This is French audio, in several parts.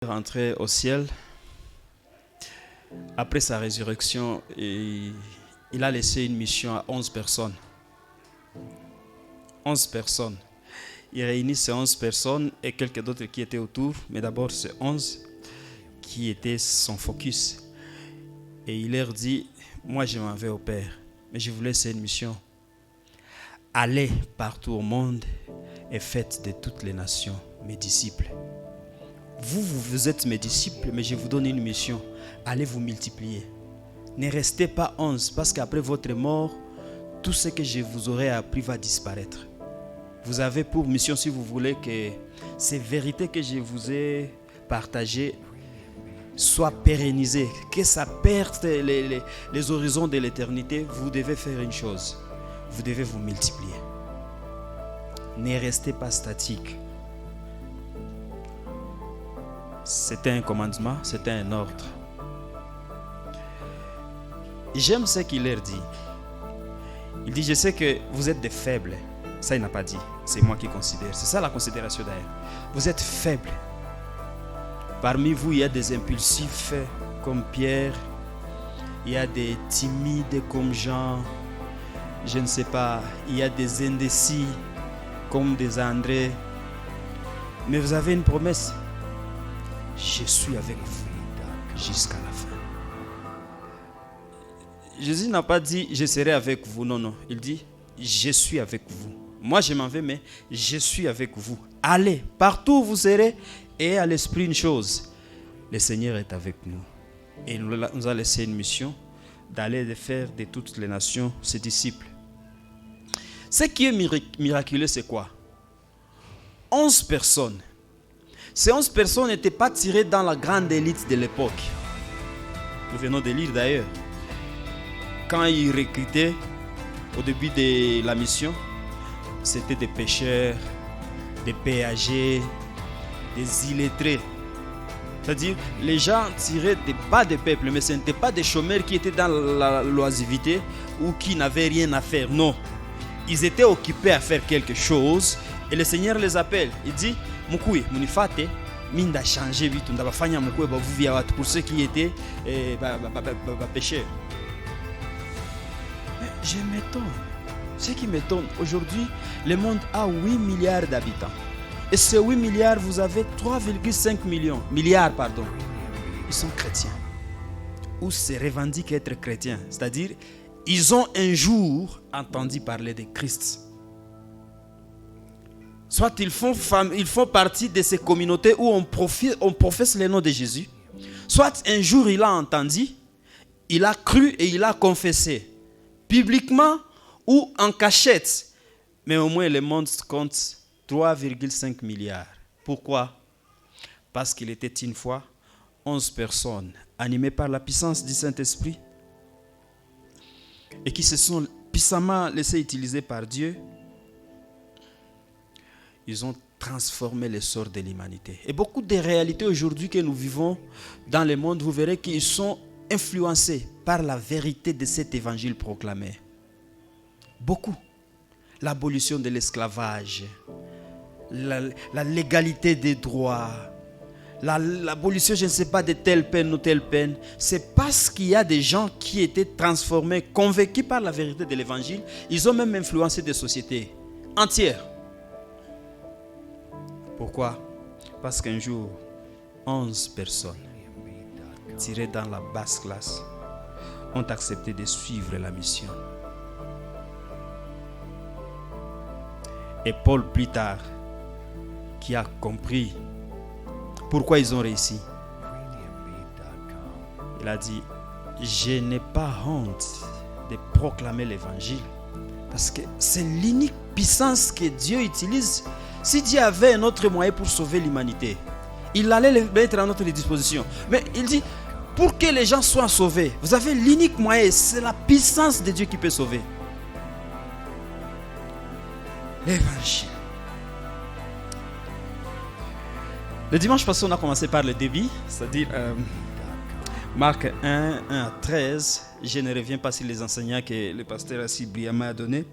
Rentré au ciel, après sa résurrection, il a laissé une mission à 11 personnes. 11 personnes. Il réunit ces 11 personnes et quelques d'autres qui étaient autour, mais d'abord ces 11 qui étaient son focus. Et il leur dit, moi je m'en vais au Père, mais je vous laisse une mission. Allez partout au monde et faites de toutes les nations mes disciples. Vous êtes mes disciples, mais je vous donne une mission. Allez vous multiplier. Ne restez pas 11, parce qu'après votre mort, tout ce que je vous aurai appris va disparaître. Vous avez pour mission, si vous voulez, que ces vérités que je vous ai partagées soient pérennisées, que ça perde les horizons de l'éternité. Vous devez faire une chose. Vous devez vous multiplier. Ne restez pas statique. C'était un commandement, c'était un ordre. J'aime ce qu'il leur dit. Il dit, je sais que vous êtes des faibles. Ça, il n'a pas dit. C'est moi qui considère. C'est ça la considération d'ailleurs. Vous êtes faibles. Parmi vous, il y a des impulsifs comme Pierre. Il y a des timides comme Jean. Je ne sais pas. Il y a des indécis comme des André. Mais vous avez une promesse. Je suis avec vous jusqu'à la fin. Jésus n'a pas dit je serai avec vous. Non, non. Il dit je suis avec vous. Moi je m'en vais, mais je suis avec vous. Allez, partout où vous serez, et à l'esprit une chose. Le Seigneur est avec nous. Et il nous a laissé une mission d'aller faire de toutes les nations ses disciples. Ce qui est miraculeux, c'est quoi? 11 personnes. Ces 11 personnes n'étaient pas tirées dans la grande élite de l'époque. Nous venons de lire d'ailleurs. Quand ils recrutaient au début de la mission, c'était des pêcheurs, des péagers, des illettrés. C'est-à-dire, les gens tiraient des bas de peuple, mais ce n'étaient pas des chômeurs qui étaient dans la loisiveté ou qui n'avaient rien à faire. Non. Ils étaient occupés à faire quelque chose et le Seigneur les appelle. Il dit, Mukui, munifate, minda changer vite, on va faire mukui pour ceux qui étaient pécheurs. Mais je m'étonne. Ce qui m'étonne, aujourd'hui, le monde a 8 milliards d'habitants. Et ces 8 milliards, vous avez 3,5 milliards, ils sont chrétiens. Ou se revendiquent être chrétiens. C'est-à-dire, ils ont un jour entendu parler de Christ. Soit ils font partie de ces communautés où on professe le nom de Jésus. Soit un jour il a entendu, il a cru et il a confessé. Publiquement ou en cachette. Mais au moins le monde compte 3,5 milliards. Pourquoi? Parce qu'il était une fois 11 personnes animées par la puissance du Saint-Esprit et qui se sont puissamment laissées utiliser par Dieu. Ils ont transformé le sort de l'humanité. Et beaucoup de réalités aujourd'hui que nous vivons dans le monde, vous verrez qu'ils sont influencés par la vérité de cet évangile proclamé. Beaucoup. L'abolition de l'esclavage, la légalité des droits, l'abolition, je ne sais pas, de telle peine ou telle peine. C'est parce qu'il y a des gens qui étaient transformés, convaincus par la vérité de l'évangile. Ils ont même influencé des sociétés entières. Pourquoi? Parce qu'un jour, 11 personnes tirées dans la basse classe ont accepté de suivre la mission. Et Paul, plus tard, qui a compris pourquoi ils ont réussi, il a dit, je n'ai pas honte de proclamer l'évangile parce que c'est l'unique puissance que Dieu utilise. Si Dieu avait un autre moyen pour sauver l'humanité, il allait le mettre à notre disposition. Mais il dit, pour que les gens soient sauvés, vous avez l'unique moyen, c'est la puissance de Dieu qui peut sauver. L'évangile. Le dimanche passé, on a commencé par le débit, c'est-à-dire Marc 1 à 13. Je ne reviens pas sur les enseignants que le pasteur assis brillamment a donné.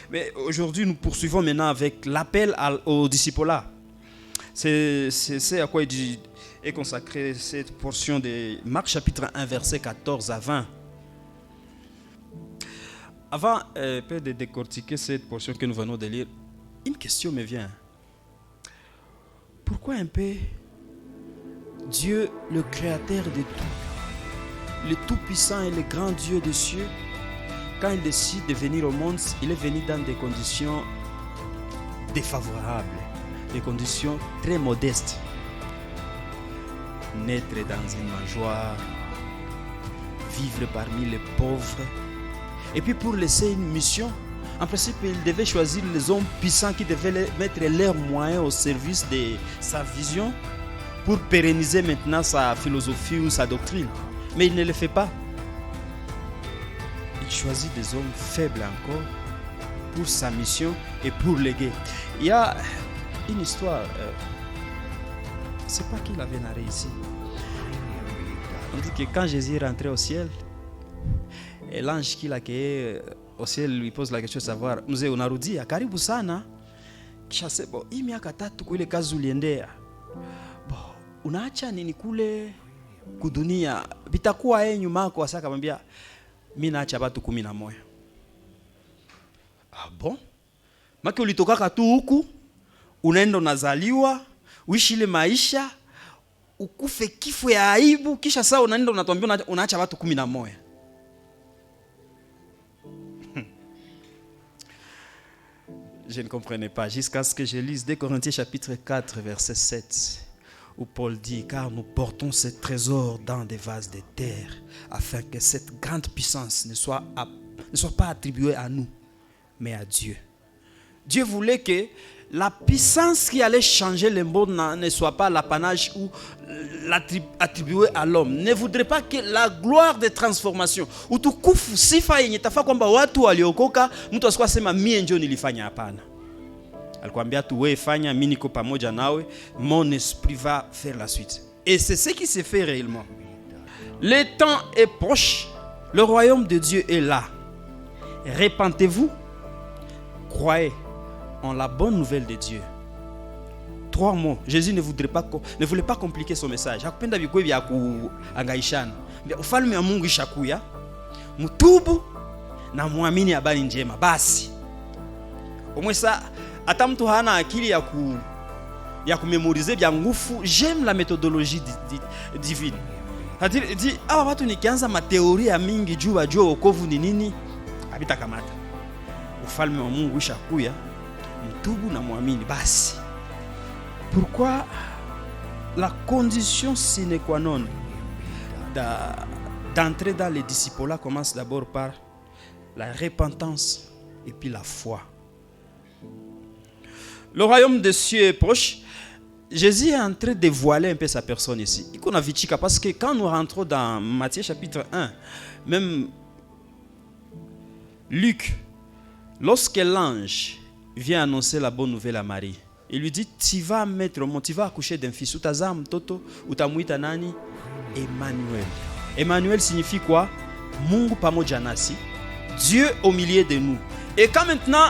Mais aujourd'hui, nous poursuivons maintenant avec l'appel au discipolat. C'est à quoi il dit est consacrée cette portion de Marc chapitre 1, verset 14 à 20. Avant de décortiquer cette portion que nous venons de lire, une question me vient. Pourquoi un peu Dieu, le créateur de tout, le tout-puissant et le grand Dieu des cieux, quand il décide de venir au monde, il est venu dans des conditions défavorables, des conditions très modestes. Naître dans une mangeoire, vivre parmi les pauvres. Et puis pour laisser une mission, en principe, il devait choisir les hommes puissants qui devaient mettre leurs moyens au service de sa vision pour pérenniser maintenant sa philosophie ou sa doctrine. Mais il ne le fait pas. Il choisit des hommes faibles encore pour sa mission et pour léguer. Il y a une histoire, c'est pas qui l'avait narré ici. On dit que quand Jésus est rentré au ciel, et l'ange qui l'accueillait au ciel lui pose la question de savoir, mzee unarudia karibu sana, kisha sebo hii miaka 3 kule kazi uliendea, unaacha nini kule kudunia, bitakuwa yeye nyuma yako? Sasa akamwambia mimi naacha watu 11. Ah bon? Maki ulitokaka tu huku, unaenda unazaliwa, uishi ile maisha, ukufe kifo ya aibu, kisha sasa unaenda unatuambia unaacha watu 11. Je ne comprenais pas jusqu'à ce que je lise 2 Corinthiens chapitre 4 verset 7 où Paul dit, car nous portons ce trésor dans des vases de terre afin que cette grande puissance ne soit pas attribuée à nous mais à Dieu. Dieu voulait que la puissance qui allait changer le monde ne soit pas l'apanage ou attribuée à l'homme. Ne voudrait pas que la gloire de transformation utukufu sifa yenye tafa kwamba watu waliokoka mtu asikuwa sema mie ndio nilifanya. Hapana, alikwambia tu wewe fanya, mimi niko pamoja nawe, mon esprit va faire la suite. Et c'est ce qui s'est fait réellement. Le temps est proche, le royaume de Dieu est là. Répentez-vous, croyez en la bonne nouvelle de Dieu. 3 mots. Jésus ne voulait pas compliquer son message. Hakupenda vikwe vya kuangaishana. Ufalme wa Mungu ishakuya. Mtubu na muamini habari njema. Basi. Omwesa hata mtu hana akili ya kumemorize vya nguvu. J'aime la méthodologie divine. Dit hawa watu nikianza mateoria mingi juu wajua wokovu ni nini, habitakamata. Ufalme wa Mungu ishakuya. Mtubu na muamini basi. Pourquoi la condition sine qua non d'entrer dans les disciples commence d'abord par la repentance et puis la foi. Le royaume des cieux est proche. Jésus est en train de dévoiler un peu sa personne ici. Parce que quand nous rentrons dans Matthieu chapitre 1, même Luc, lorsque l'ange vient annoncer la bonne nouvelle à Marie, il lui dit, tu vas accoucher d'un fils, utazaa mtoto, utamuita nani? Emmanuel. Emmanuel signifie quoi? Mungu pamoja nasi, Dieu au milieu de nous. Et quand maintenant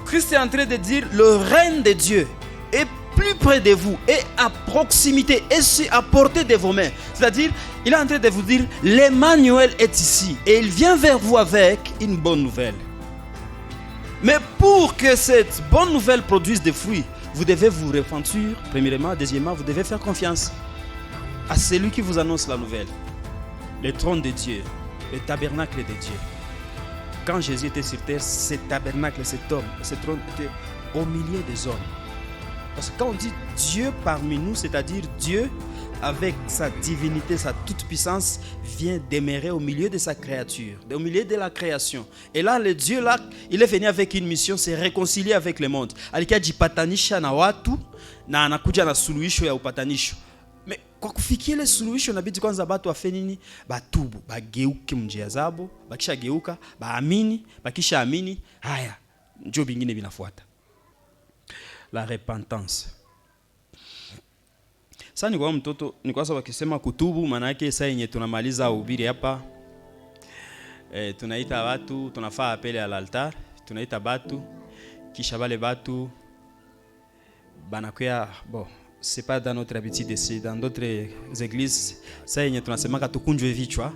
Christ est en train de dire, le règne de Dieu est plus près de vous, est à proximité, est à portée de vos mains. C'est-à-dire, il est en train de vous dire, l'Emmanuel est ici et il vient vers vous avec une bonne nouvelle. Mais pour que cette bonne nouvelle produise des fruits, vous devez vous repentir, premièrement. Deuxièmement, vous devez faire confiance à celui qui vous annonce la nouvelle. Le trône de Dieu, le tabernacle de Dieu. Quand Jésus était sur terre, ce tabernacle, ce trône était au milieu des hommes. Parce que quand on dit Dieu parmi nous, c'est-à-dire Dieu avec sa divinité, sa toute-puissance, vient demeurer au milieu de sa créature, au milieu de la création. Et là, le Dieu, là, il est venu avec une mission, c'est réconcilier avec le monde. Alikia jipatanisha na watu, na anakuja na suluhisho ya upatanisho. Mais kwa kufikia ile suluhisho, inabidi kwanza batu wafe nini? Batubu, bageuke njia zabo, bakisha geuka, baamini, bakisha amini, haya, njoo bingine binafuata. La repentance. Sasa kwa mtoto ni kwa sababu akisema kutubu, maana yake sasa yenye tunamaliza uhubiri hapa, tunaita watu, tunafaa apele al altar, tunaita batu, kisha wale batu banakuya c'est pas dans notre habitude ici. Dans d'autres églises, ça yenye tunasema tukunjwe vichwa,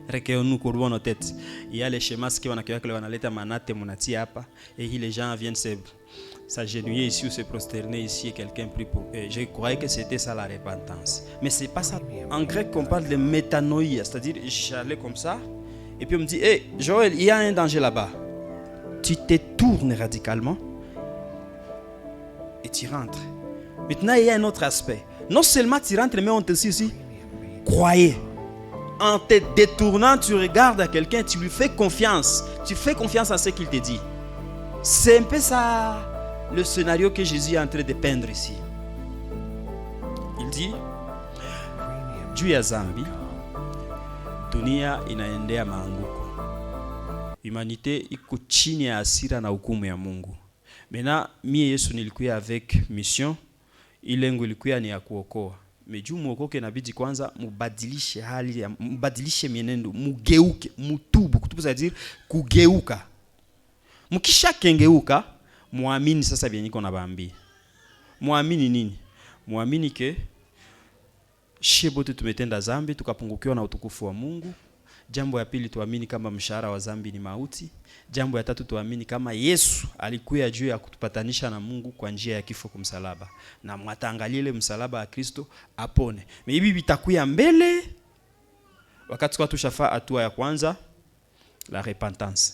rekeonu kurwa nos têtes. Il y a les schémas qui wanakiwa kule wanaleta manate munatia hapa et les gens viennent s'agenouiller ici ou se prosterner ici et quelqu'un prie pour eux. Je croyais que c'était ça la repentance. Mais c'est pas ça. En grec, on parle de métanoïa, c'est-à-dire j'allais comme ça et puis on me dit "Hey, Joël, il y a un danger là-bas." Tu te tournes radicalement et tu rentres. Maintenant, il y a un autre aspect. Non seulement tu rentres, mais on te dit aussi, croyez. En te détournant, tu regardes à quelqu'un, tu lui fais confiance. Tu fais confiance à ce qu'il te dit. C'est un peu ça le scénario que Jésus est en train de peindre ici. Il dit, juu ya zambi, dunia inaendea maanguko. Humanité iko chini ya hasira na hukumu ya Mungu. Maintenant, mie Yesu nilikuya avec mission. Ilengo ilikuwa ni ya kuokoa. Meju muokoke inabidi kwanza mubadilishe hali ya mubadilishe mienendo, mugeuke, mutubu. Kutubu c'est-à-dire kugeuka. Mkisha kengeuka, muamini sasa bien niko nabaambia. Muamini nini? Muamini ke shebote tumetenda zambi tukapungukiwa na utukufu wa Mungu. Jambo ya pili tuamini kama mshahara wa zambi ni mauti. Jambo ya tatu tuamini kama Yesu alikuja juu ya kutupatanisha na Mungu kwa njia ya kifo kumsalaba. Na mwatangalie ile msalaba wa Kristo apone. Hivi vitakuya mbele wakati kwa tushafaa hatua ya kwanza la repentance.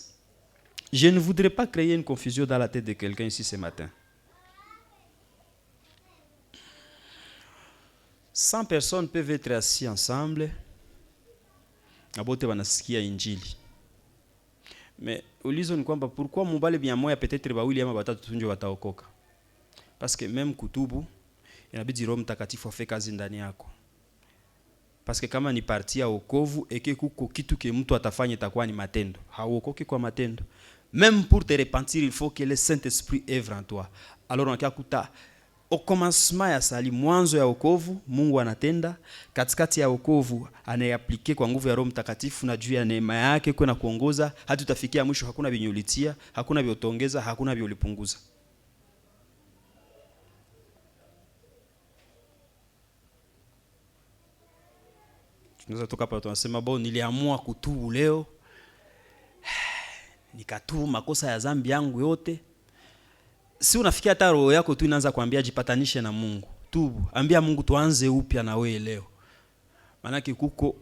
Je ne voudrais pas créer une confusion dans la tête de quelqu'un ici ce matin. 100 personnes peuvent être assis ensemble. Abote wanasikia injili. Mais ulizo ni kwamba pourquoi mubale bien moya peut-être bawili ama batatu tunjo wataokoka? Parce que même kutubu inabidi Roho Mtakatifu afanye kazi ndani yako. Parce que kama ni parti ya wokovu eke kuko kitu ke mtu atafanya itakuwa ni matendo. Hauokoki kwa matendo. Même pour te repentir, il faut que le Saint-Esprit œuvre en toi. Alors on akakuta au commencement ya sali mwanzo ya wokovu Mungu anatenda, katikati ya wokovu anayeaplike kwa nguvu ya Roho Mtakatifu na juu ya neema yake kwa na kuongoza hadi utafikia mwisho. Hakuna vinyulitia, hakuna viotongeza, hakuna violipunguza. Tunaweza toka hapa tunasema bon, niliamua kutubu leo, nikatubu makosa ya dhambi yangu yote. Si unafikia hata roho yako tu inaanza kuambia jipatanishe na Mungu. Tubu, ambia Mungu tuanze upya na wewe leo. Maana kuko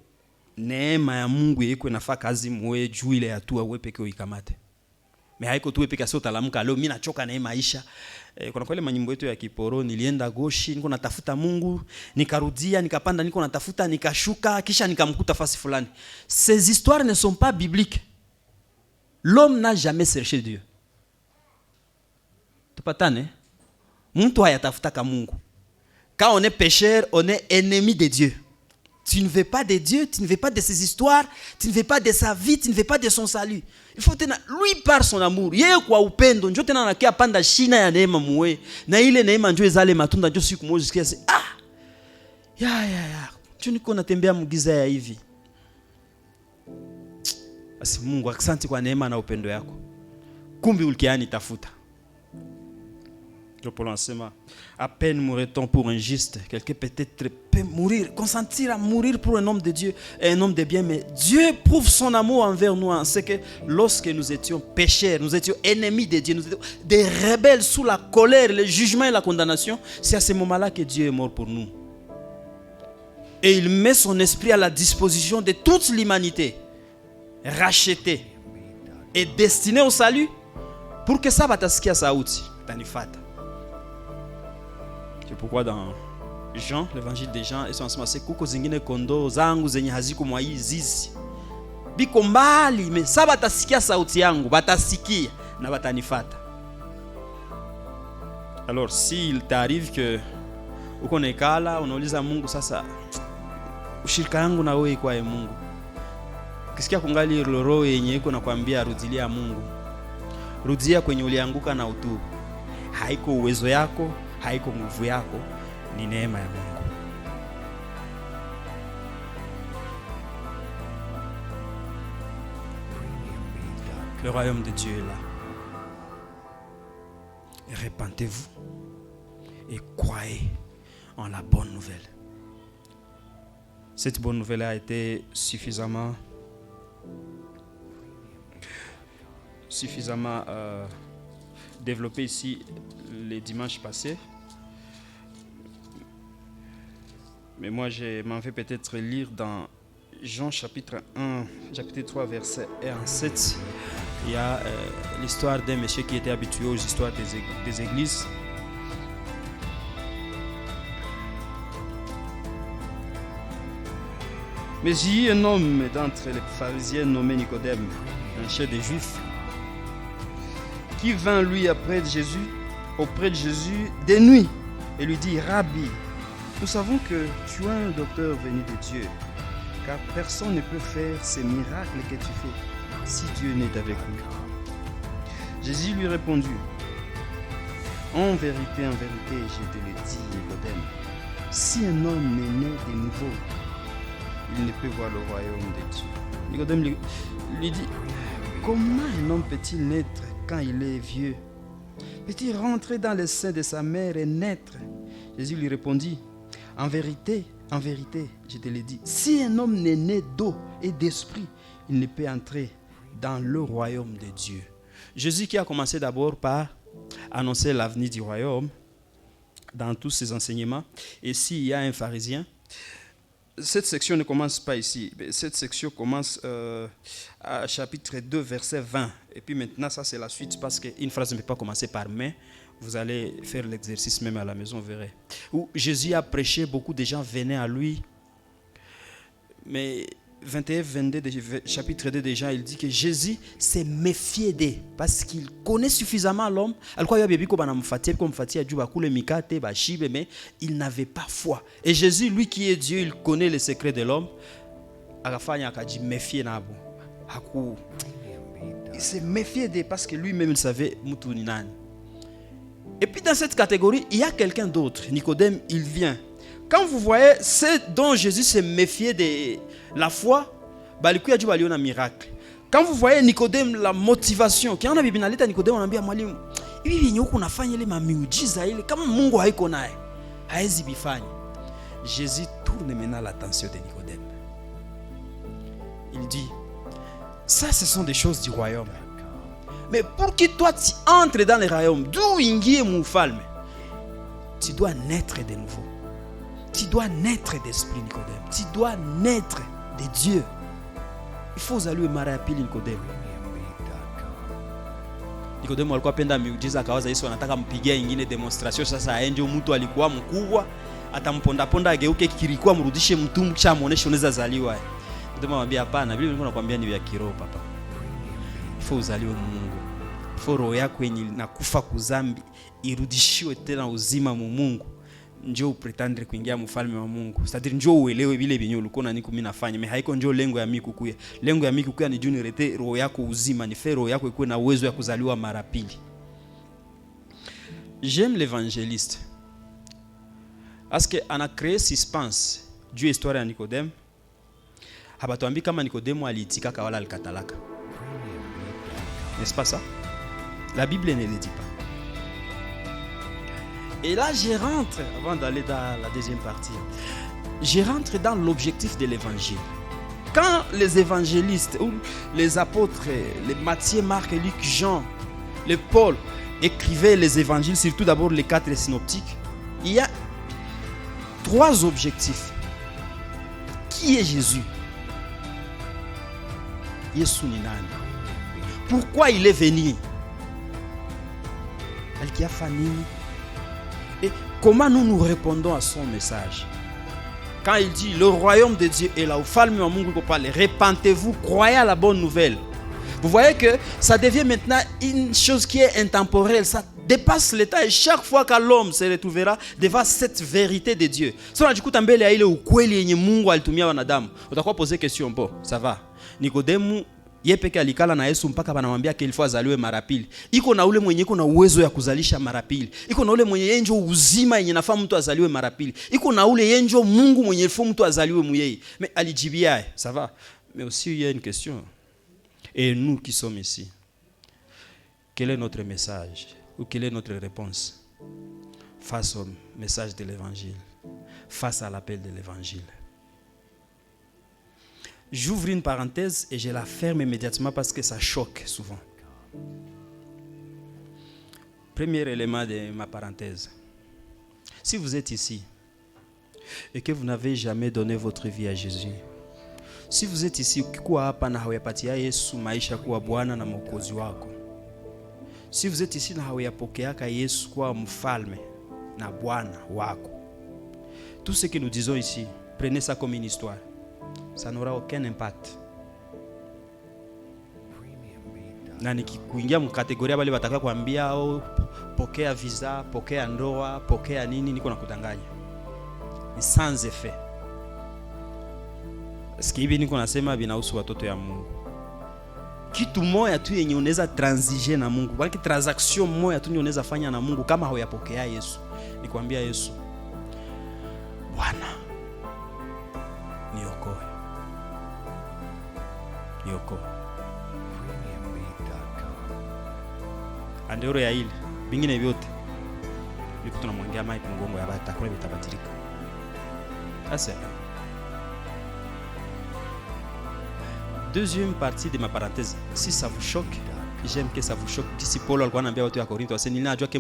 neema ya Mungu iko inafaa kazi mwe juu ile hatua wewe pekee uikamate. Mais haiko tu pekee sio utalamka leo mimi nachoka na maisha. Kuna kweli manyimbo yetu ya kiporo nilienda Goshi niko natafuta Mungu, nikarudia nikapanda niko natafuta nikashuka kisha nikamkuta fasi fulani. Ces histoires ne sont pas bibliques. L'homme n'a jamais cherché Dieu. Tupatane, mtu hayatafutaka Mungu. Quand on est pécheur, on est ennemi de Dieu. Tu ne veux pas de Dieu, tu ne veux pas de ses histoires, tu ne veux pas de sa vie, tu ne veux pas de son salut. Il faut tena lui par son amour. Yeye kwa upendo njoo tena anakia panda shina ya neema muwe. Na ile neema njoo izale matunda njoo siku moja sikia sasa ya. Tu niko natembea mgiza ya hivi. Basi Mungu asante kwa neema na upendo yako. Kumbi ulikiani tafuta. Paul enseigne, à peine mourrait-on pour un juste. Quelqu'un peut-être peut mourir, consentir à mourir pour un homme de Dieu, un homme de bien, mais Dieu prouve son amour envers nous. C'est que lorsque nous étions pécheurs, nous étions ennemis de Dieu, nous étions des rebelles sous la colère, le jugement et la condamnation, c'est à ce moment-là que Dieu est mort pour nous. Et il met son esprit à la disposition de toute l'humanité, rachetée et destinée au salut, pour que ça batasikia sauti, tanifata. C'est pourquoi dans Jean, l'évangile de Jean, essentiellement c'est kuko zingine kondo zangu zenye haziko mwa hii zizi. Biko mbali, mais ça batasikia sauti yangu, batasikia na batanifata. Alors s'il t'arrive que uko nekala unauliza Mungu sasa ushirika yangu na wewe kwa Mungu. Ukisikia kungali roho yenye iko nakwambia rudilia Mungu. Rudia kwenye ulianguka na utubu. Haiko uwezo yako, haiko nguvu yako, ni neema ya Mungu. Le royaume de Dieu est là. Et repentez-vous et croyez en la bonne nouvelle. Cette bonne nouvelle a été suffisamment développée ici les dimanches passés. Mais moi, je m'en vais peut-être lire dans Jean chapitre 1, chapitre 3, verset 1 à 7. Il y a l'histoire d'un monsieur qui était habitué aux histoires des églises. Mais il y a un homme d'entre les pharisiens nommé Nicodème, un chef des Juifs, qui vint lui auprès de Jésus de nuit et lui dit: Rabbi, nous savons que tu es un docteur venu de Dieu, car personne ne peut faire ces miracles que tu fais si Dieu n'est avec lui. Jésus lui répondit: en vérité, je te le dis, Nicodème, si un homme n'est né de nouveau, il ne peut voir le royaume de Dieu. Nicodème lui dit: comment un homme peut-il naître quand il est vieux? Peut-il rentrer dans le sein de sa mère et naître? Jésus lui répondit: en vérité, je te le dis, si un homme n'est né d'eau et d'esprit, il ne peut entrer dans le royaume de Dieu. Jésus qui a commencé d'abord par annoncer l'avenir du royaume dans tous ses enseignements. Et s'il y a un pharisien, cette section ne commence pas ici. Cette section commence à chapitre 2, verset 20. Et puis maintenant, ça c'est la suite, parce qu'une phrase ne peut pas commencer par « mais ». Vous allez faire l'exercice même à la maison, vous verrez. Où Jésus a prêché, beaucoup de gens venaient à lui. Mais 21, 22, chapitre 2 déjà, il dit que Jésus s'est méfié d'eux parce qu'il connaît suffisamment l'homme. Mais il n'avait pas foi. Et Jésus, lui qui est Dieu, il connaît les secrets de l'homme. Il s'est méfié d'eux parce que lui-même il savait Moutouninan. Et puis dans cette catégorie, il y a quelqu'un d'autre. Nicodème, il vient. Quand vous voyez ce dont Jésus s'est méfié de la foi, il y a un miracle. Quand vous voyez Nicodème, la motivation, quand on a bibinalita Nicodème, on a dit à mwalimu, Jésus tourne maintenant l'attention de Nicodème. Il dit: ça, ce sont des choses du royaume. Mais pour que toi tu entres dans le royaume, d'où ingie moufalme, tu dois naître de nouveau. Tu dois naître d'esprit, Nicodème. Tu dois naître de Dieu. Il faut saluer Marapili Nicodème. Nicodème alikuwa penda miujiza, akawaza Yesu anataka mpigia ingine demonstration. Sasa aende mtu alikuwa mkubwa, atamponda ponda ageuke kirikuwa mrudishe mtu kisha muoneshe unaweza zaliwa. Nicodème anamwambia hapana, vile nilikuwa nakwambia ni vya kiroho papa. Il faut uzaliwe Mungu. Il faut roho yako yenye inakufa kuzambi irudishiwe tena uzima mu Mungu. Njoo upretendre kuingia mfalme wa Mungu. C'est-à-dire njoo uelewe vile vinyo ulikuwa na niko mimi nafanya. Mimi haiko njoo lengo ya mimi kukuya. Lengo ya mimi kukuya ni juu nilete roho yako uzima, ni faire roho yako ikuwe na uwezo ya kuzaliwa mara pili. J'aime l'évangéliste. Parce que ana créé suspense juu histoire ya Nicodème. Habatuambi kama Nicodème aliitika wala alikatalaka. N'est-ce pas ça? La Bible ne le dit pas. Et là, je rentre, avant d'aller dans la deuxième partie, je rentre dans l'objectif de l'évangile. Quand les évangélistes, ou les apôtres, les Matthieu, Marc, Luc, Jean, les Paul, écrivaient les évangiles, surtout d'abord les 4 synoptiques, il y a 3 objectifs. Qui est Jésus? Yesu ni nani? Pourquoi il est venu? Et comment nous répondons à son message? Quand il dit le royaume de Dieu est là, repentez-vous, croyez à la bonne nouvelle. Vous voyez que ça devient maintenant une chose qui est intemporelle, ça dépasse l'état, et chaque fois que l'homme se retrouvera devant cette vérité de Dieu. Si on a dit que mbele ya ile ukweli yenye Mungu alitumia wanadamu, utakuwa poser question bon, ça va. Nikodemu yeye peke alikala na Yesu mpaka banamwambia qu'il faut azaliwe mara pili. Iko na ule mwenye iko na uwezo ya kuzalisha mara pili. Iko na ule mwenye yenjo uzima yenye nafaa mtu azaliwe mara pili. Iko na ule yenjo Mungu mwenye nafaa mtu azaliwe muyeye. Mais alijibia, ça va. Mais aussi il y a une question. Et nous qui sommes ici, quel est notre message ou quelle est notre réponse face au message de l'évangile? face à l'appel de l'évangile. J'ouvre une parenthèse et je la ferme immédiatement parce que ça choque souvent. Premier élément de ma parenthèse. Si vous êtes ici et que vous n'avez jamais donné votre vie à Jésus, si vous êtes ici ukikuwa hapa na hauyapatia Yesu maisha kuwa Bwana na Mwokozi wako, si vous êtes ici na hauyapokeaka Yesu kuwa mfalme na Bwana wako, tout ce que nous disons ici, prenez ça comme une histoire. Ça n'aura aucun impact. Na nikikuingia mkategoria wale wataka kuambia pokea visa, pokea ndoa, pokea nini, niko nakudanganya. Ni sans effet. Sikia hivi niko nasema vinahusu watoto ya Mungu. Kitu moja tu yenye unaweza transiger na Mungu, bali transaction moja tu yenye unaweza fanya na Mungu kama hauyapokea Yesu. Nikwambia Yesu, Bwana, niokoe. Niokoe. Andero ya ile bingine vyote biko tunamwongea mai kungongo ya bata kule bitabatirika. Sasa deuxième partie de ma parenthèse, si ça vous choque, j'aime que ça vous choque. D'ici Paul alikuwa anambia watu wa Korintho, asema ninajua ke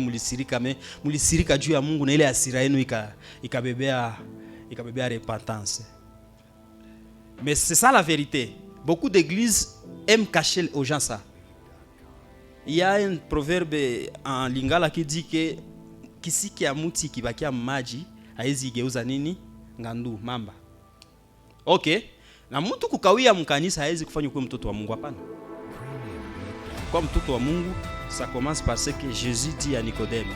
mulisirika juu ya Mungu na ile hasira yenu ikabebea repentance. Mais c'est ça la vérité. Beaucoup d'églises aiment cacher aux gens ça. Il y a un proverbe en Lingala qui dit que kisiki ya muti kibakia maji haizi geuza nini ngandu mamba. Okay, na mtu kukawia mkanisa haizi kufanya kuwa mtoto wa Mungu, hapana. Kwa mtoto wa Mungu, ça commence par ce que Jésus dit à Nicodème.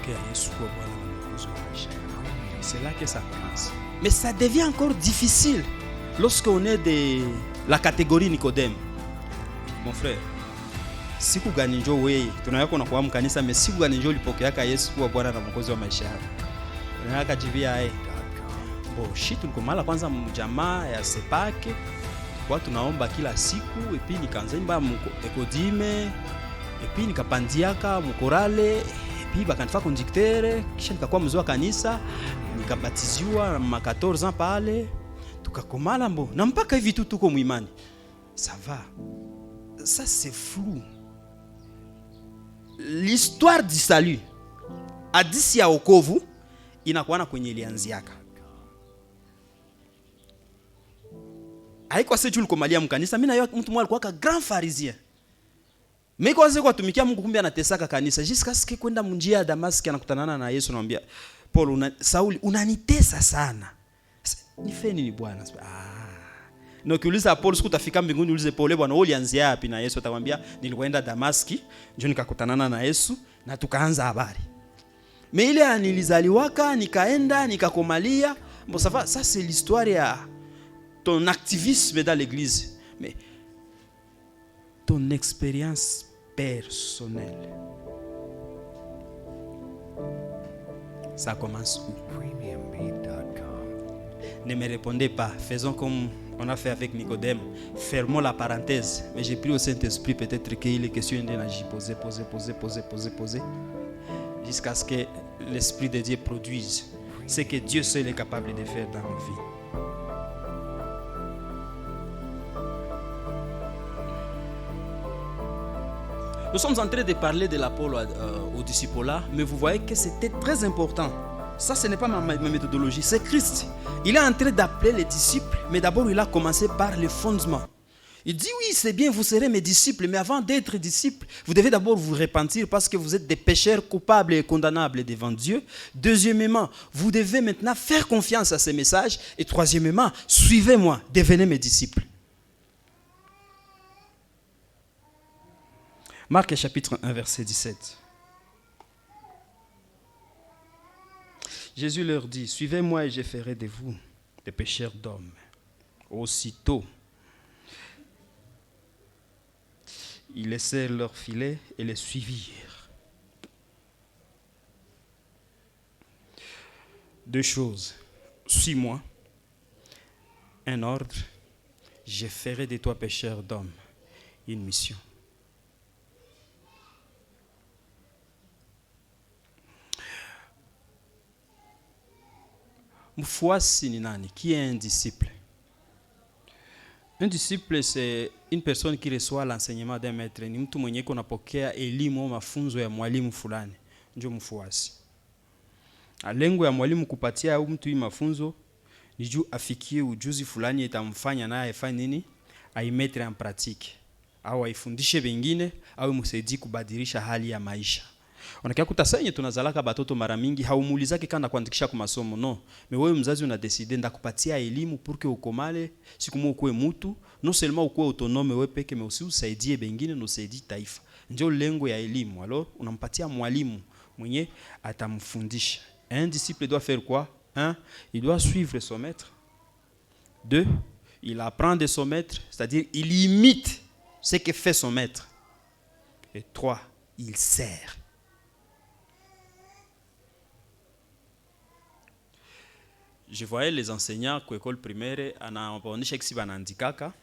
Okay, Yesu kwa Bwana na Mwokozi wa maisha. C'est là que ça commence. Mais ça devient encore difficile lorsqu'on est de la catégorie Nicodème. Mon frère, siku gani njo wewe tunaweka na kwa mkanisa, mais siku gani njo ulipokeaka Yesu kwa Bwana na Mwokozi wa maisha yako? Unaweka jibia shit tulikomala kwanza mjamaa ya sepake kwa tunaomba kila siku, epi nikaanza ekodime, epi nikapandiaka mkorale, epi bakanifa conducteur, kisha nikakuwa mzee wa kanisa, nikabatiziwa na 14 ans pale, tukakomala na mpaka hivi tu tuko muimani. Ça va. Ça c'est flou. L'histoire du salut hadisi ya wokovu inakuwa kwenye ilianziaka. Haiko sasa tulikomalia mkanisa, mimi na yeye mtu mmoja alikuwa grand pharisien. Mimi kwanza kwa tumikia Mungu kumbe anatesaka kanisa. Jusqu'à ce que kwenda mjia ya Damascus anakutanana na Yesu anamwambia, Paul Sauli unanitesa sana. Nife nini Bwana? Na ukiuliza Paul siku utafika mbinguni ulize Paul, Bwana wewe ulianzia wapi? Na Yesu atakwambia nilikwenda Damascus, njoo nikakutanana na Yesu na tukaanza habari. Mais ile nilizaliwaka nikaenda nikakomalia. Bon ça va, ça c'est l'histoire ya ton activisme dans l'église, mais ton expérience personnelle, ça commence où? Ne me répondez pas, faisons comme on a fait avec Nicodème, fermons la parenthèse. Mais j'ai pris au Saint-Esprit peut-être qu'il est question de poser, jusqu'à ce que l'Esprit de Dieu produise ce que Dieu seul est capable de faire dans nos vies. Nous sommes en train de parler de l'appel au disciple-là, mais vous voyez que c'était très important. Ça, ce n'est pas ma méthodologie, c'est Christ. Il est en train d'appeler les disciples, mais d'abord il a commencé par le fondement. Il dit oui, c'est bien, vous serez mes disciples, mais avant d'être disciples, vous devez d'abord vous repentir parce que vous êtes des pécheurs coupables et condamnables devant Dieu. Deuxièmement, vous devez maintenant faire confiance à ces messages. Et troisièmement, suivez-moi, devenez mes disciples. Marc chapitre 1, verset 17. Jésus leur dit, suivez-moi et je ferai de vous des pécheurs d'hommes. Aussitôt, ils laissèrent leur filet et les suivirent. Deux choses. Suis-moi. Un ordre. Je ferai de toi pécheur d'hommes. Une mission. Mfuasi ni nani? Qui est un disciple? Un disciple, c'est une personne qui reçoit l'enseignement d'un maître. Ni mtu mwenye kunapokea elimu au mafunzo ya mwalimu fulani. Ndio mfuasi. Lengo ya mwalimu kupatia au mtu hii mafunzo ni juu afikie ujuzi fulani itamfanya naye afanye nini? Aimetre en pratique. Au aifundishe wengine au msaidie kubadilisha hali ya maisha. Unakia kutasenye tunazalaka batoto mara mingi haumuulizake kana kuandikisha kwa masomo no. Wewe mzazi una decide ndakupatia elimu pour que ukomale siku moja ukue mtu, non seulement ukue autonome wewe peke mais aussi usaidie wengine na usaidie taifa. Ndio lengo ya elimu. Alors unampatia mwalimu mwenye atamfundisha. Un disciple doit faire quoi? 1. Il doit suivre son maître. 2. Il apprend de son maître, c'est-à-dire il imite ce que fait son maître. Et 3. Il sert. Je voyais les enseignants kwa école primaire anawaonyesha kisi banaandikaka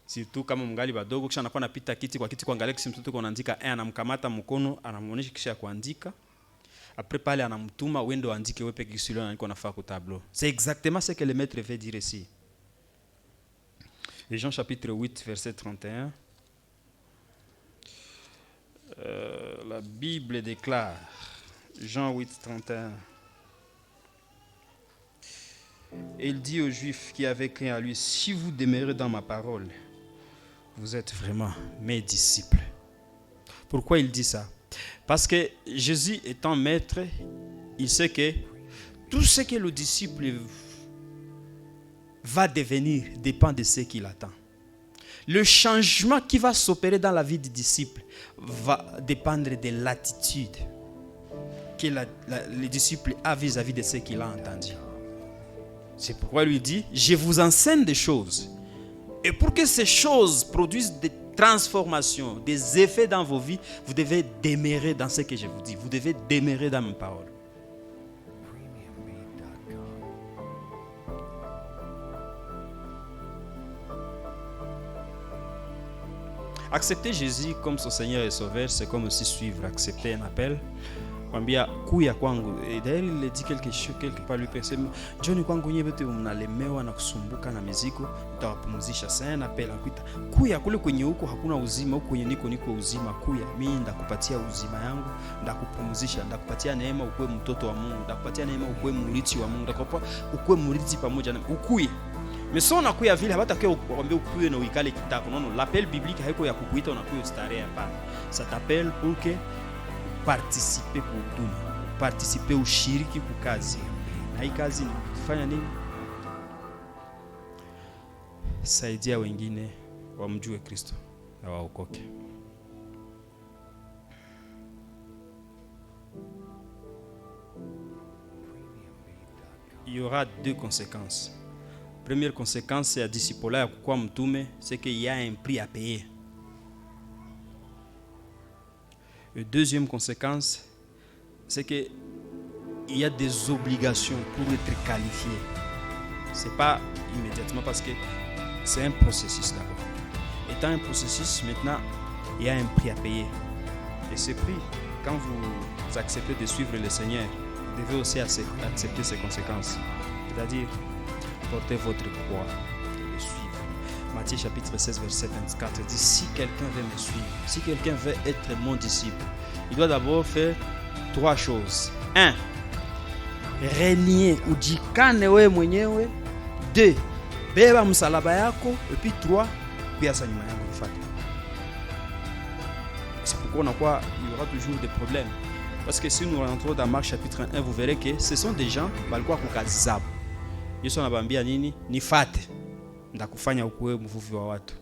surtout kama mngali badogo kisha anakuwa anapita kiti kwa angalia kisi mtoto kuandika anamkamata mkono anamuonyesha kisha kuandika après pale anamtuma wende andike wewe peke kisi leo anakuwa nafaa ku tableau. C'est exactement ce que le maître veut dire ici. Jean chapitre 8 verset 31. La Bible déclare Jean 8 31. Et il dit aux Juifs qui avaient cru à lui, si vous demeurez dans ma parole, vous êtes vraiment mes disciples. Pourquoi il dit ça? Parce que Jésus étant maître, il sait que tout ce que le disciple va devenir dépend de ce qu'il attend. Le changement qui va s'opérer dans la vie du disciple va dépendre de l'attitude que le disciple a vis-à-vis de ce qu'il a entendu. C'est pourquoi il lui dit, je vous enseigne des choses. Et pour que ces choses produisent des transformations, des effets dans vos vies, vous devez demeurer dans ce que je vous dis. Vous devez demeurer dans mes paroles. Accepter Jésus comme son Seigneur et Sauveur, c'est comme aussi suivre, accepter un appel. Kwambia kuya kwangu. D'ailleurs il dit quelque chose quelque part lui personne. John kwangu nyewe wote mnalemewa na kusumbuka na mizigo, nitawapumzisha. Sana appel akuita. Kuya kule kwenye huko hakuna uzima, huko kwenye niko uzima. Kuya mimi ndakupatia uzima yangu, ndakupumzisha, ndakupatia neema ukue mtoto wa Mungu, ndakupatia neema ukue murithi wa Mungu, ndakupa ukue murithi pamoja na ukuye. Mais si on a kuya vile habatakiwa kuambia ukuye na uikale kitako. Non, l'appel biblique haiko ya kukuita unakuya ustarehe hapana. Ça t'appelle pour que participer kuhuduma, participer ushiriki kukazi. Na hii kazi ni kufanya nini? Saidia wengine wamjue Kristo na waokoke. Il y aura deux conséquences. Première conséquence, c'est la disciple ya kukua mtume, c'est qu'il y a un prix à payer. La deuxième conséquence, c'est qu'il y a des obligations pour être qualifié. Ce n'est pas immédiatement parce que c'est un processus d'abord. Étant un processus, maintenant, il y a un prix à payer. Et ce prix, quand vous acceptez de suivre le Seigneur, vous devez aussi accepter ses conséquences. C'est-à-dire, porter votre croix et le suivre. Matthieu chapitre 16 verset 24 dit, si quelqu'un veut me suivre, si quelqu'un veut être mon disciple, il doit d'abord faire trois choses. 1. Renier ujikane wewe mwenyewe. 2. Beba msalaba yako. Et puis 3. Piasa nyuma yangu nifuate. C'est pourquoi il y aura toujours des problèmes. Parce que si nous rentrons dans Marc chapitre 1, vous verrez que ce sont des gens balikuwa kukazabu. Yesu anabambia nini? Nifuate. Ndakufanya ukuwe mvuvi wa watu.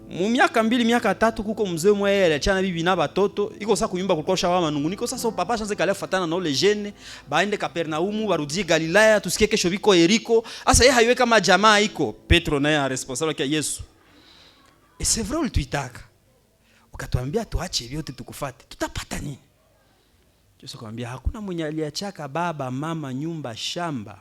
Miaka 2 miaka 3 kuko mzee mwe aliachana bibi na batoto iko sasa kunyumba kukosha wa manunguniko. Sasa papa chance kale fatana na ule jeune baende Kapernaumu barudie Galilaya tusikie kesho biko Yeriko. Sasa yeye haiwe kama jamaa iko Petro naye responsable kwa Yesu. Et c'est vrai ulituitaka. Ukatuambia tuache vyote tukufuate. Tutapata nini? Yesu akamwambia hakuna mwenye aliachaka baba, mama, nyumba, shamba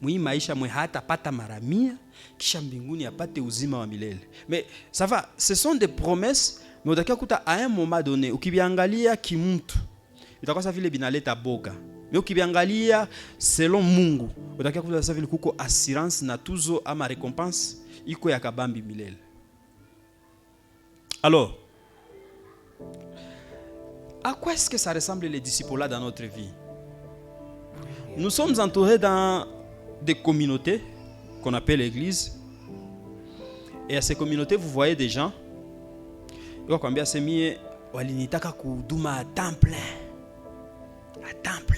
mwi maisha mwe hata pata mara 100 kisha mbinguni apate uzima wa milele. Mais ça va, ce sont des promesses, mais utakia kuta à un moment donné ukibiangalia kimtu itakuwa vile binaleta boga. Mais ukiangalia selon Mungu, utakia kuwa sasa vile kuko assurance na tuzo ama récompense iko ya kabambi milele. Alors, à quoi est-ce que ça ressemble les disciples-là dans notre vie? Nous sommes entourés dans des communautés qu'on appelle l'église. Et à ces communautés, vous voyez des gens. Ils vont combien c'est mis walinitaka kuduma à temps plein. À temps plein.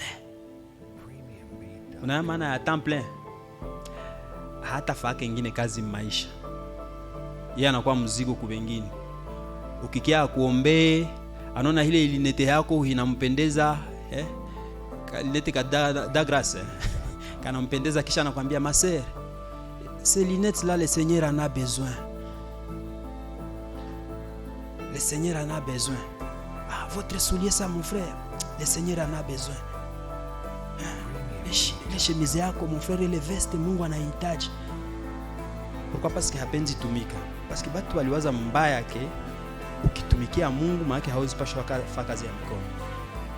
Una maana ya temps plein. Hata faka ingine kazi maisha. Yeye anakuwa mzigo kwa wengine. Ukikia kuombe, anaona ile linete yako inampendeza, linete da grâce. Kanampendeza kisha anakuambia ma sœur, ces lunettes là le Seigneur en a besoin. Le Seigneur en a besoin. Ah, votre soulier ça mon frère, le Seigneur en a besoin. Les chemises yako mon frère, les vestes Mungu anahitaji. Pourquoi? Parce que hapendi tumika. Parce que watu waliwaza mbaya yake ukitumikia Mungu maana hawezi pasha kazi ya mikono.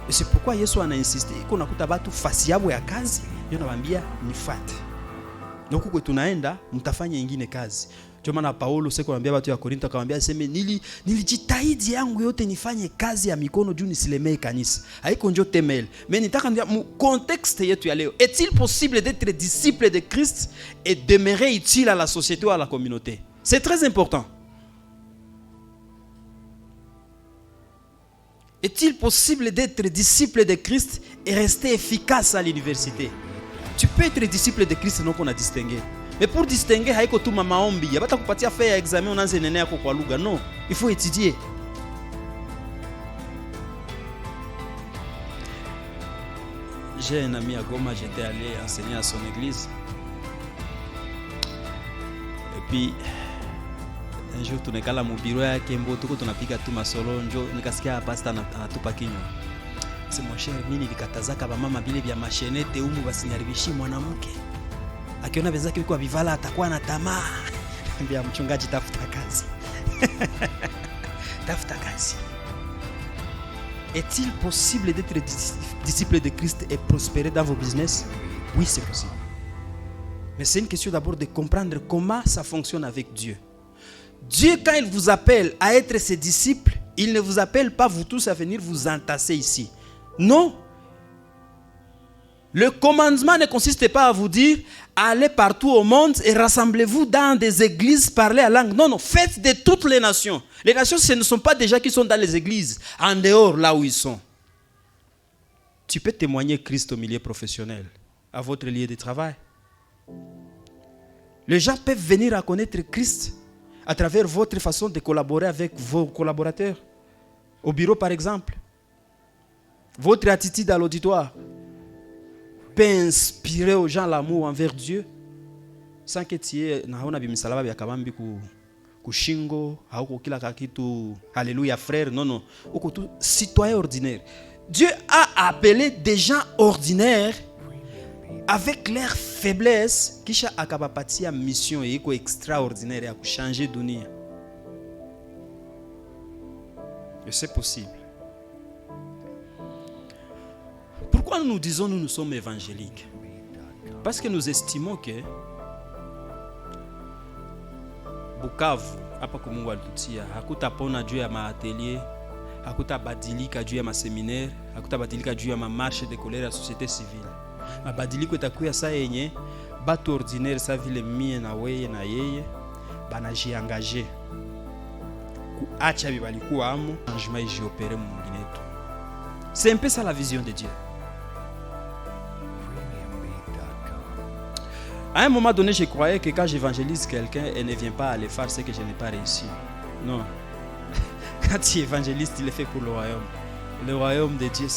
Et c'est pourquoi Yesu ana insister iko nakuta watu fasi yao ya kazi, yeye anawaambia nifuate. Donc huko tunaenda mtafanya nyingine kazi. Ndio maana Paulo sasa anawaambia watu ya Korinto akamwambia sema nilijitahidi yangu yote nifanye kazi ya mikono juu nisilemee kanisa. Haiko ndio temel. Mais nitaka mu contexte yetu ya leo. Est-il possible d'être disciple de Christ et demeurer utile à la société ou à la communauté? C'est très important. Est-il possible d'être disciple de Christ et rester efficace à l'université? Tu peux être disciple de Christ non qu'on a distingué. Mais pour distinguer, haiko tu maombi. Ya bata kupatia faire examen unaanze nene yako kwa lugha. Non, il faut étudier. J'ai un ami à Goma, j'étais allé enseigner à son église. Et puis un jour tunekala mu bureau yake mbo tuko tunapiga tu masolo njo nikasikia pastor anatupa kinywa. C'est mon cher, mimi nilikatazaka ba mama bile vya mashenete umu basinyaribishi mwanamke. Akiona wenzake yuko bivala atakuwa na tamaa. Mbia mchungaji tafuta kazi. Tafuta kazi. Est-il possible d'être disciple de Christ et prospérer dans vos business? Oui, c'est possible. Mais c'est une question d'abord de comprendre comment ça fonctionne avec Dieu. Dieu, quand il vous appelle à être ses disciples, il ne vous appelle pas vous tous à venir vous entasser ici. Non. Le commandement ne consiste pas à vous dire allez partout au monde et rassemblez-vous dans des églises, parlez à langue. Non, non, faites de toutes les nations. Les nations, ce ne sont pas des gens qui sont dans les églises, en dehors, là où ils sont. Tu peux témoigner Christ au milieu professionnel, à votre lieu de travail. Les gens peuvent venir à connaître Christ à travers votre façon de collaborer avec vos collaborateurs. Au bureau, par exemple. Votre attitude à l'auditoire peut inspirer aux gens l'amour envers Dieu sans que tu aies naona bimisalaba bya kabambi ku shingo hauko kila kitu alléluia frère. Non, non, uko tout citoyen ordinaire. Dieu a appelé des gens ordinaires avec leur faiblesse kisha akabapatia mission iko extraordinaire ya kuchanger dunia. Et c'est possible. Pourquoi nous disons nous sommes évangéliques? Parce que nous estimons que Bukavu hapa kwa Mungu alitutia hakutapona juu ya maatelier, hakutabadilika juu ya maseminaire, hakutabadilika juu ya marche de colère ya société civile. Mabadiliko itakuwa saa yenye batu ordinaire sa vile mie na weye na yeye banajiangaje kuacha bibalikuwa amo changement jiopere mu mwingine tu. C'est un peu ça la vision de Dieu. À un moment donné, je croyais que quand j'évangélise quelqu'un, elle ne vient pas aller faire ce que je n'ai pas réussi. Non. Quand tu évangélises, tu le fais pour le royaume. Le royaume de Dieu,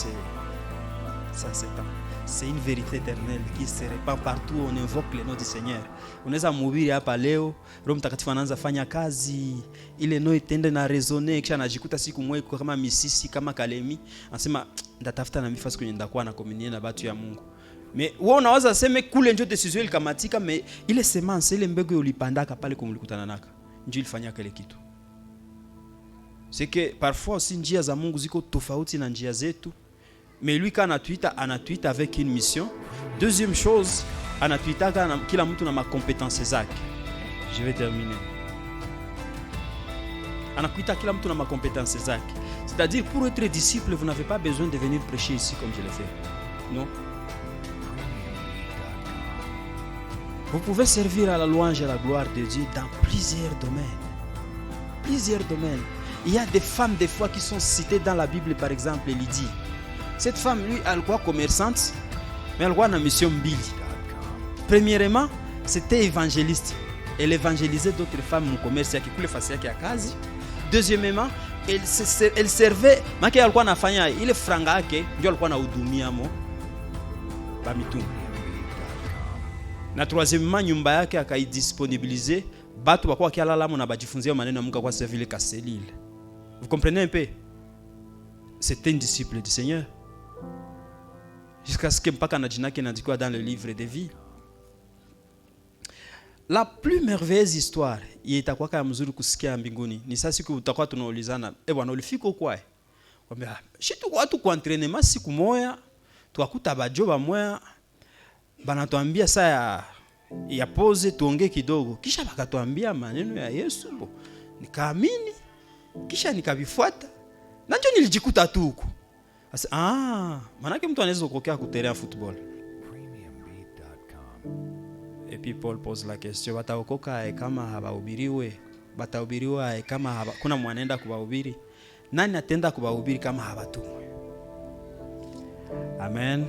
c'est une vérité éternelle qui se répand partout. On invoque le nom du Seigneur. Unaweza mhubiri hapa leo, Roho Mtakatifu anaanza fanya kazi, ile no itende na resonner, kisha anajikuta siku moja kama misisi kama Kalemi, anasema ndatafuta na mifasi kwenye ndakuwa na communier na watu ya Mungu. Mais wewe unaweza sema kule ndio decision ilikamatika, mais ile semence ile mbegu ulipandaka pale kumlikutana naka ndio ilifanya kile kitu. C'est que parfois aussi njia za Mungu ziko tofauti na njia zetu. Mais lui, quand anatuita avec une mission. Deuxième chose, anatuita kila mtu na makompetence zake. Je vais terminer. Anakuita kila mtu na makompetence zake. C'est-à-dire, pour être disciple, vous n'avez pas besoin de venir prêcher ici comme je le fais. Non. Vous pouvez servir à la louange et à la gloire de Dieu dans plusieurs domaines. Plusieurs domaines. Il y a des femmes, des fois, qui sont citées dans la Bible, par exemple, Lydie. Cette femme, lui, elle est commerçante, mais elle a une mission mbili. Premièrement, c'était évangéliste. Elle évangélisait d'autres femmes au commerce yake kule fasi yake ya kazi. Deuxièmement, elle servait, maki alikuwa anafanya ile franga yake ndio alikuwa anahudumia mo ba mitume. Na troisièmement, nyumba yake akaidisponibiliser batu bakwa kialala mo na bajifunzia maneno ya Mungu kwa servir ka selile. Vous comprenez un peu? C'était un disciple du Seigneur. Jusqu'à ce que mpaka na jina yake inaandikwa dans le livre de vie. La plus merveilleuse histoire itakuwa kama mzuri kusikia mbinguni ni sasa siku utakuwa tunaulizana bwana ulifika kwae kwambia shitu kwa watu kwa entraînement siku moja tukakuta bajoba moja banatuambia saa ya pose tuongee kidogo kisha bakatuambia maneno ya Yesu nikaamini kisha nikavifuata na ndio nilijikuta tu huko sasa maana mtu anaweza kukokea kutelea football. Et puis Paul pose la question, bataokoka kama habahubiriwe, batahubiriwa kama kuna mwanenda kubahubiri. Nani atenda kubahubiri kama habatumwe? Amen.